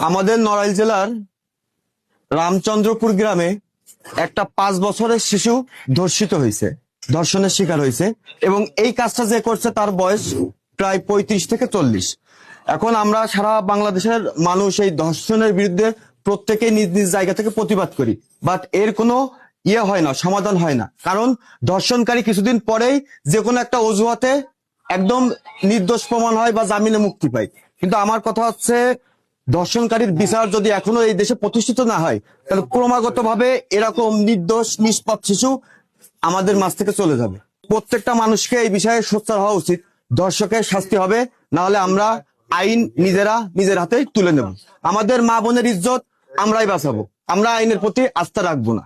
আমাদের নড়াইল জেলার রামচন্দ্রপুর গ্রামে একটা 5 বছরের শিশু ধর্ষিত হয়েছে, ধর্ষণের শিকার হয়েছে এবং এই কাজটা যে করছে তার বয়স প্রায় 35 থেকে 40। এখন আমরা সারা বাংলাদেশের মানুষ এই ধর্ষণের বিরুদ্ধে প্রত্যেকে নিজ নিজ জায়গা থেকে প্রতিবাদ করি, বাট এর কোনো হয় না, সমাধান হয় না। কারণ ধর্ষণকারী কিছুদিন পরেই যে কোনো একটা অজুহাতে একদম নির্দোষ প্রমাণ হয় বা জামিনে মুক্তি পায়। কিন্তু আমার কথা হচ্ছে, ধর্ষণকারীর বিচার যদি এখনো এই দেশে প্রতিষ্ঠিত না হয়, তাহলে ক্রমাগত ভাবে এরকম নির্দোষ নিষ্পাপ শিশু আমাদের মাঝ থেকে চলে যাবে। প্রত্যেকটা মানুষকে এই বিষয়ে সোচ্চার হওয়া উচিত। ধর্ষকের শাস্তি হবে, না হলে আমরা আইন নিজের হাতে তুলে নেব। আমাদের মা বোনের ইজ্জত আমরাই বাঁচাবো, আমরা আইনের প্রতি আস্থা রাখবো না।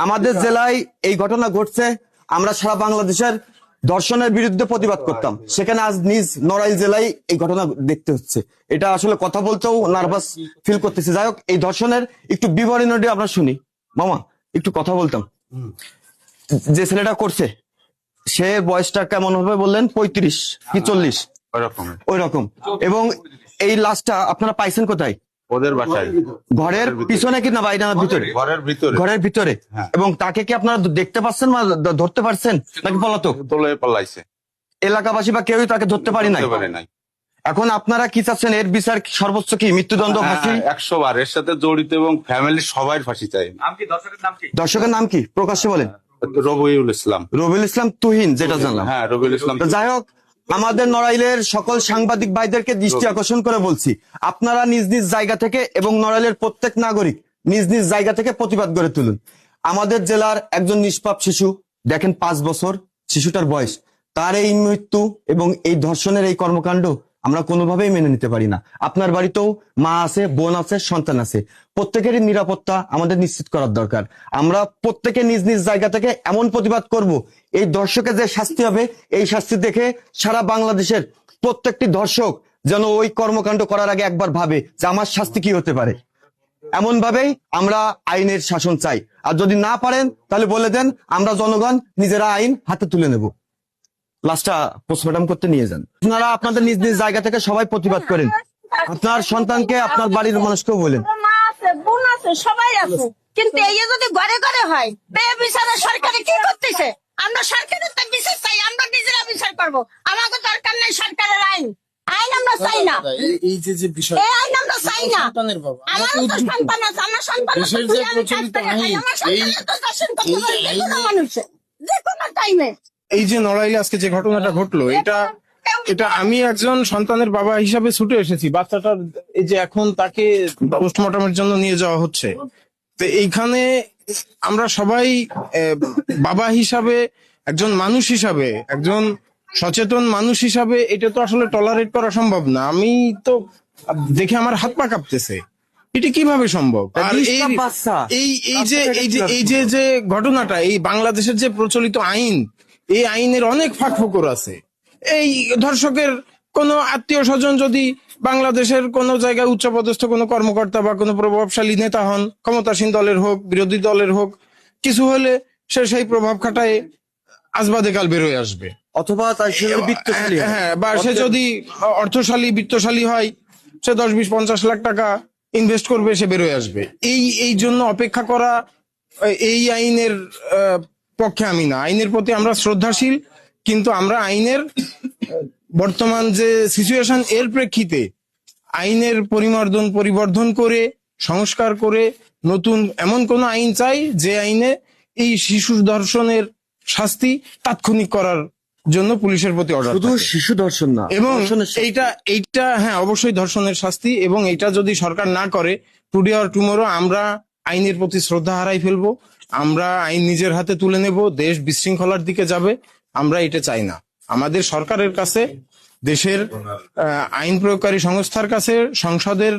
আমাদের জেলায় এই ঘটনা ঘটছে, আমরা সারা বাংলাদেশের ধর্ষণের বিরুদ্ধে প্রতিবাদ করতাম, সেখানে আজ নিজ নড়াইল জেলায় এই ঘটনা দেখতে হচ্ছে। এটা আসলে কথা বলতেও নার্ভাস ফিল করতেছে। যাই হোক, এই ধর্ষণের একটু বিবরণটি আমরা শুনি। মামা, একটু কথা বলতাম। যে ছেলেটা করছে সে বয়সটা কেমন হবে বললেন? 35 কি 40 ওই রকম। এবং এই লাশটা আপনারা পাইছেন কোথায়? ওদের বাসায়, ঘরের পিছনে কি না বাইরে? ভিতরে, ঘরের ভিতরে। এবং তাকে কি আপনারা দেখতে পাচ্ছেন বা ধরতে পারছেন নাকি পলাতক? পালাইছে। এলাকাবাসী বা কেউই তাকে ধরতে পারি নাই। এখন আপনারা কি চাচ্ছেন? এর বিচার সর্বোচ্চ কি মৃত্যুদণ্ড, ফাঁসি? 100 বার এর সাথে জড়িত এবং ফ্যামিলি সবাই ফাঁসি চাই। দর্শকের নাম কি প্রকাশ্যে বলেন? রবিউল ইসলাম। রবিউল ইসলাম তুহিন, যেটা জানলাম। হ্যাঁ, রবিউল ইসলাম। যাই হোক, আমাদের নড়াইলের সকল সাংবাদিক ভাইদেরকে দৃষ্টি আকর্ষণ করে বলছি, আপনারা নিজ নিজ জায়গা থেকে এবং নড়াইলের প্রত্যেক নাগরিক নিজ নিজ জায়গা থেকে প্রতিবাদ গড়ে তুলুন। আমাদের জেলার একজন নিষ্পাপ শিশু, দেখেন 5 বছর শিশুটার বয়স, তার এই মৃত্যু এবং এই ধর্ষণের এই কর্মকাণ্ড আমরা কোনোভাবেই মেনে নিতে পারি না। আপনার বাড়িতেও মা আছে, বোন আছে, সন্তান আছে, প্রত্যেকেরই নিরাপত্তা আমাদের নিশ্চিত করার দরকার। আমরা প্রত্যেকে নিজ নিজ জায়গা থেকে এমন প্রতিবাদ করব, এই ধর্ষকের যে শাস্তি হবে, এই শাস্তি দেখে সারা বাংলাদেশের প্রত্যেকটি ধর্ষক যেন ওই কর্মকাণ্ড করার আগে একবার ভাবে যে আমার শাস্তি কি হতে পারে। এমন ভাবেই আমরা আইনের শাসন চাই। আর যদি না পারেন তাহলে বলে দেন, আমরা জনগণ নিজেরা আইন হাতে তুলে নেব। লাস্টটা পোস্টমর্টম করতে নিয়ে যান। আপনারা আপনাদের নিজ নিজ জায়গা থেকে সবাই প্রতিবাদ করেন। আপনার সন্তানকে, আপনার বাড়ির মানুষকেও বলেন। মা আছে, বোন আছে, সবাই আছে, কিন্তু এই যদি ঘরে ঘরে হয়, বিচারে সরকারে কি করতেছে? আমরা সরকারের তো বিচার চাই, আমরা নিজেরা বিচার করবো। আমাকে দরকার নাই সরকারের আইন, আইন আমরা চাই না। এই যে বিষয়, এই আইন আমরা চাই না। সন্তানের বাবা, আমারও তো সন্তান আছে, আমার সন্তান দেশের যে প্রচলিত আইন, যে কোনো টাইমে। এই যে নড়াইলে আজকে যে ঘটনাটা ঘটলো, এটা আমি একজন সন্তানের বাবা হিসাবে ছুটে এসেছি। বাচ্চাটার এই যে এখন তাকে পোস্টমর্টমের জন্য নিয়ে যাওয়া হচ্ছে, তো এইখানে আমরা সবাই বাবা হিসাবে, একজন মানুষ হিসাবে, একজন সচেতন মানুষ হিসাবে এটা তো আসলে টলারেট করা সম্ভব না। আমি তো দেখে আমার হাত পা কাঁপতেছে, এটা কিভাবে সম্ভব? আর এই যে ঘটনাটা, এই বাংলাদেশের যে প্রচলিত আইন, এই আইনের অনেক ফাঁকফোকর আছে। এই ধর্ষকের কোনো আত্মীয় স্বজন যদি বাংলাদেশের কোনো জায়গায় উচ্চপদস্থ কোনো কর্মকর্তা বা কোনো প্রভাবশালী নেতা হন, ক্ষমতাসীন দলের হোক, বিরোধী দলের হোক, কিছু হলে সে সেই প্রভাব খাটায় আজবাদে কাল বের হয়ে আসবে। অথবা তার বিত্তশালী, হ্যাঁ, বা সে যদি অর্থশালী, বিত্তশালী হয়, সে 10, 20, 50 লাখ টাকা ইনভেস্ট করবে, সে বের হয়ে আসবে। এই জন্য অপেক্ষা করা এই আইনের পক্ষে আমি না। আইনের প্রতি আমরা শ্রদ্ধাশীল, কিন্তু আমরা আইনের বর্তমান যে সিচুয়েশন, এর প্রেক্ষিতে আইনের পরিবর্ধন করে, সংস্কার করে নতুন এমন কোন আইন চাই যে আইনে এই শিশু ধর্ষণের শাস্তি তাৎক্ষণিক করার জন্য পুলিশের প্রতি অর্ডার। শুধু শিশু ধর্ষণ না, এবং এইটা হ্যাঁ, অবশ্যই ধর্ষণের শাস্তি। এবং এটা যদি সরকার না করে, টুডে অর টুমরো আমরা আইনের প্রতি শ্রদ্ধা হারাই ফেলবো, আমরা আইন নিজের হাতে তুলে নেব, দেশ বিশৃঙ্খলার দিকে যাবে। আমরা এটা চাই না। আমাদের সরকারের কাছে, দেশের আইন প্রয়োগকারী সংস্থার কাছে, সংসদের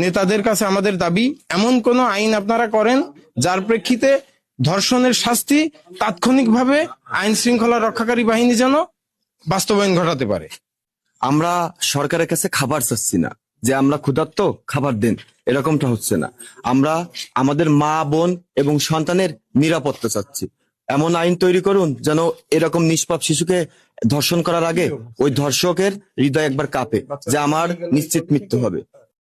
নেতাদের কাছে আমাদের দাবি, এমন কোন আইন আপনারা করেন যার প্রেক্ষিতে ধর্ষণের শাস্তি তাৎক্ষণিকভাবে আইন শৃঙ্খলা রক্ষাকারী বাহিনী যেন বাস্তবায়ন ঘটাতে পারে। আমরা সরকারের কাছে খাবার চাচ্ছি না যে আমরা ক্ষুধার্ত, খাবার দেন, এরকমটা হচ্ছে না। আমরা আমাদের মা বোন এবং সন্তানের নিরাপত্তা চাচ্ছি। এমন আইন তৈরি করুন যেন এরকম নিষ্পাপ শিশুকে ধর্ষণ করার আগে ওই ধর্ষকের হৃদয় একবার কাঁপে যে আমার নিশ্চিত মৃত্যু হবে।